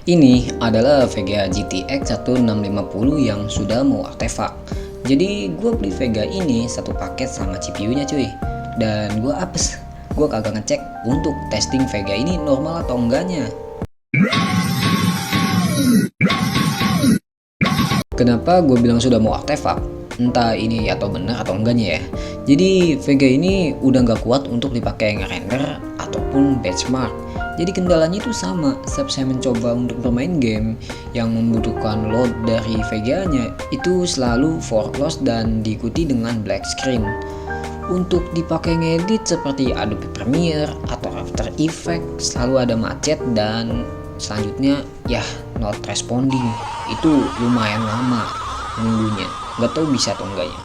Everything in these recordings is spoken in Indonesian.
Ini adalah Vega GTX 1650 yang sudah mau artefak. Jadi gue beli Vega ini satu paket sama CPU-nya cuy. Dan gue apes, gue kagak ngecek untuk testing Vega ini normal atau enggaknya. Kenapa gue bilang sudah mau artefak? Entah ini atau benar atau enggaknya ya. Jadi Vega ini udah nggak kuat untuk dipakai ngerender ataupun benchmark. Jadi kendalanya itu sama, setiap saya mencoba untuk bermain game yang membutuhkan load dari Vega-nya itu selalu foreclose dan diikuti dengan black screen. Untuk dipakai ngedit seperti Adobe Premiere atau After Effects selalu ada macet dan selanjutnya ya not responding. Itu lumayan lama nunggunya, nggak tahu bisa atau enggaknya.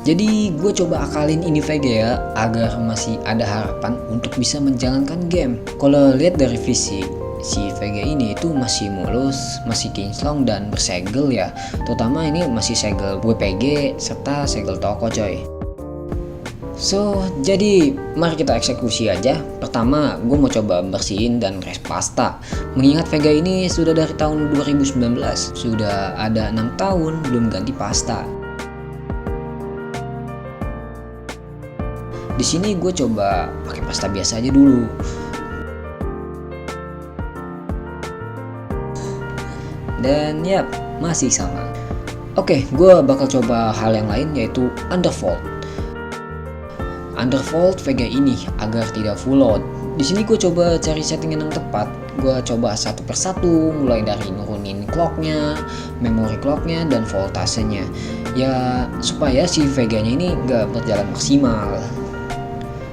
Jadi gue coba akalin ini Vega ya, agar masih ada harapan untuk bisa menjalankan game. Kalau lihat dari fisik, si Vega ini itu masih mulus, masih kinclong dan bersegel ya. Terutama ini masih segel WPG serta segel toko coy. So, jadi mari kita eksekusi aja. Pertama, gue mau coba bersihin dan res pasta. Mengingat Vega ini sudah dari tahun 2019, sudah ada 6 tahun belum ganti pasta. Di sini gue coba pakai pasta biasa aja dulu. Dan yap, masih sama. Oke, gue bakal coba hal yang lain yaitu underfold. Underfold Vega ini agar tidak full load. Di sini gue coba cari settingan yang tepat. Gue coba satu persatu, mulai dari nurunin clocknya, memori clocknya, dan voltasenya. Ya supaya si Vega-nya ini nggak berjalan maksimal.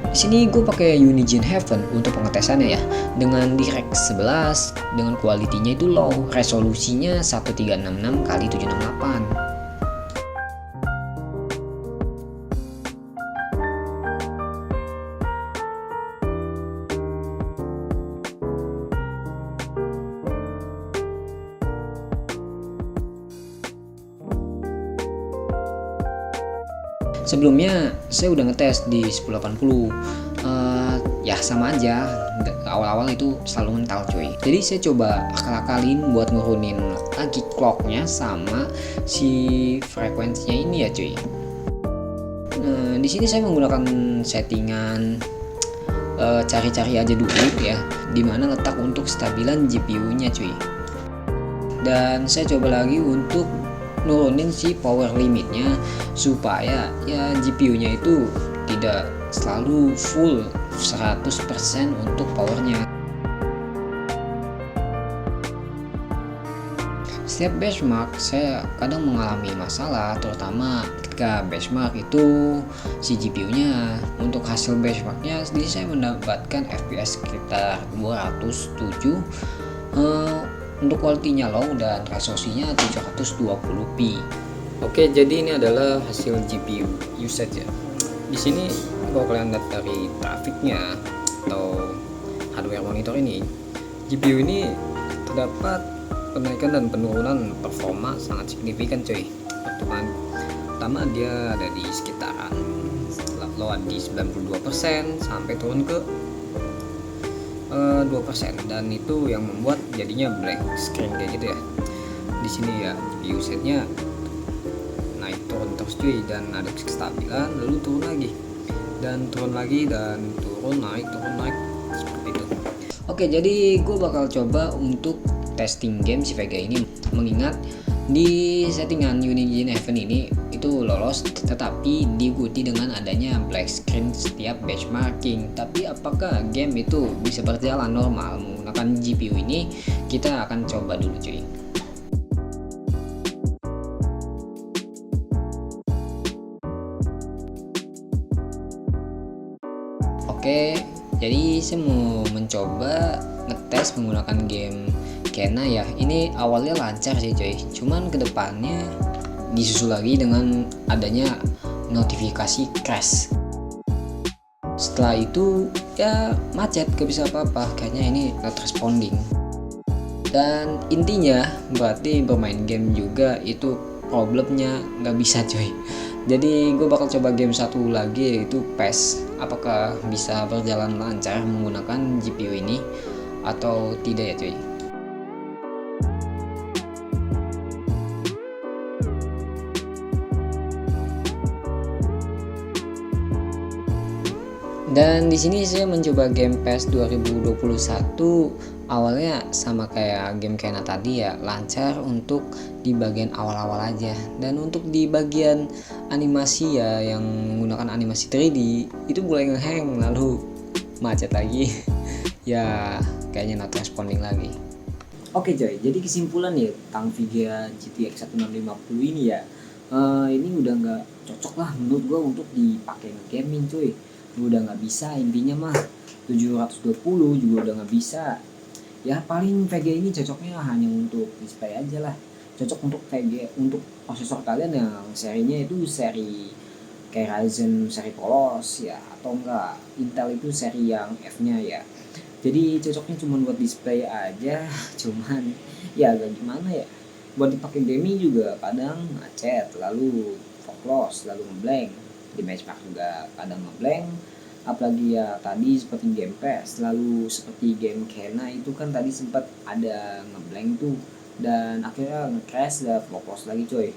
Di sini gue pakai Unigine Heaven untuk pengetesannya ya, dengan DirectX 11 dengan kualitinya itu low, resolusinya 1366x768. Sebelumnya saya udah ngetes di 1080, ya sama aja, awal-awal itu selalu mental cuy. Jadi saya coba akal-akalin buat nurunin lagi clocknya sama si frekuensinya ini ya cuy. Nah, di sini saya menggunakan settingan cari-cari aja dulu ya, dimana letak untuk stabilan GPU-nya cuy. Dan saya coba lagi untuk nurunin si power limitnya supaya ya GPU-nya itu tidak selalu full 100% untuk powernya. Setiap benchmark saya kadang mengalami masalah, terutama ketika benchmark itu si GPU-nya. Untuk hasil benchmarknya sendiri saya mendapatkan FPS sekitar 207, untuk kualitinya low dan resolusinya 720p. Oke, jadi ini adalah hasil GPU usage ya. Di sini kalau kalian lihat dari grafiknya atau hardware monitor ini, GPU ini terdapat kenaikan dan penurunan performa sangat signifikan coy. Pertama dia ada di sekitaran low di 92% sampai turun ke 2%, dan itu yang membuat jadinya blank screen kayak gitu ya. Di sini ya GPU setnya naik turun terus cuy, dan ada kestabilan lalu turun lagi dan turun lagi dan turun naik seperti itu. Oke, jadi gue bakal coba untuk testing game si Vega ini, mengingat di settingan Unigine Heaven ini itu lolos, tetapi diikuti dengan adanya black screen setiap benchmarking. Tapi apakah game itu bisa berjalan normal menggunakan GPU ini? Kita akan coba dulu cuy. Oke, jadi saya mau mencoba ngetes menggunakan game Kena ya. Ini awalnya lancar sih coy, cuman kedepannya disusul lagi dengan adanya notifikasi crash. Setelah itu ya macet, gak bisa apa-apa, kayaknya ini not responding. Dan intinya berarti bermain game juga itu problemnya nggak bisa coy. Jadi gue bakal coba game satu lagi yaitu PES, apakah bisa berjalan lancar menggunakan GPU ini atau tidak ya cuy. Dan di sini saya mencoba game PES 2021, awalnya sama kayak game Kena tadi ya, lancar untuk di bagian awal-awal aja. Dan untuk di bagian animasi ya yang menggunakan animasi 3D itu mulai ngehang lalu macet lagi. Ya kayaknya not responding lagi. Oke coy, jadi kesimpulan ya tentang VGA GTX 1650 ini ya, ini udah nggak cocok lah menurut gua untuk dipakai gaming cuy. Udah nggak bisa, intinya mah 720 juga udah nggak bisa. Ya paling VGA ini cocoknya hanya untuk display aja lah, cocok untuk VGA untuk prosesor kalian yang serinya itu seri kayak Ryzen seri polos ya, atau enggak Intel itu seri yang F nya ya. Jadi cocoknya cuma buat display aja. Cuman ya agak gimana ya, buat dipakai gaming juga kadang macet, lalu focus, lalu ngeblank di benchmark juga kadang ngeblank. Apalagi ya tadi seperti game PES, lalu seperti game Kena itu kan tadi sempat ada ngeblank tuh, dan akhirnya nge-crash dan focus lagi coy.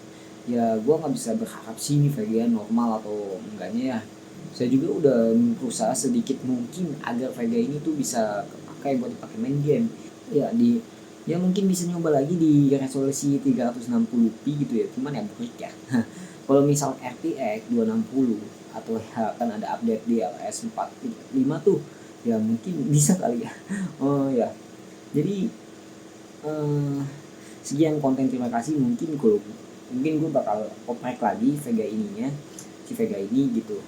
Ya gua nggak bisa berharap sih ini VGA normal atau enggaknya ya. Saya juga udah berusaha sedikit mungkin agar VGA ini tuh bisa kepakai buat dipakai main game ya, ya mungkin bisa nyoba lagi di resolusi 360p gitu ya, cuman ya break ya. Kalau misal RTX 260 atau ya kan ada update di LS 45 tuh ya mungkin bisa kali ya. Oh ya, jadi eh, sekian konten, terima kasih. Mungkin gue bakal oprek lagi Vega ininya, si Vega ini gitu.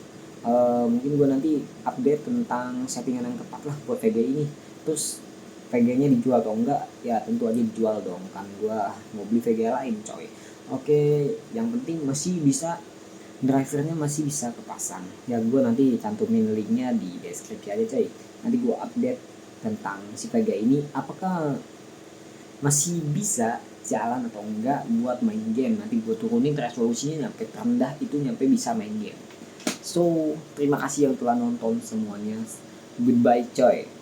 Mungkin gue nanti update tentang settingan yang tepat lah buat Vega ini. Terus Vega-nya dijual atau enggak, ya tentu aja dijual dong, kan gue mau beli Vega lain coy. Oke, yang penting masih bisa, drivernya masih bisa kepasang ya. Gue nanti cantumin linknya di deskripsi aja coy. Nanti gue update tentang si Vega ini apakah masih bisa jalan atau enggak buat main game. Nanti gue turunin resolusinya nyampe terendah itu, nyampe bisa main game. So terima kasih yang telah nonton semuanya, goodbye coy.